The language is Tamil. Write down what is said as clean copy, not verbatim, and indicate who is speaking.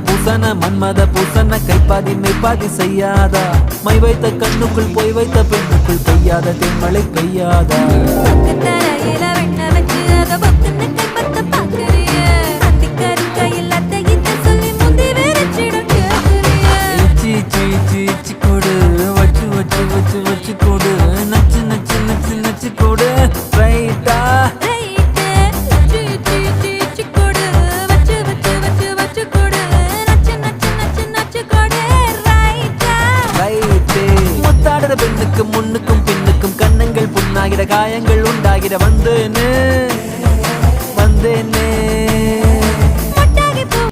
Speaker 1: பூசன மன்மத பூசன கைப்பாதி மெய்ப்பாதி செய்யாதா மை வைத்த கண்ணுக்குள் போய் வைத்த பெண்ணுக்குள் பெய்யாத தென்மழை பெய்யாதா பெண்ணுக்கும் முன்னுக்கும் பின்னுக்கும் கண்ணங்கள் புண்ணாகிற காயங்கள் உண்டாகிற வந்தேனே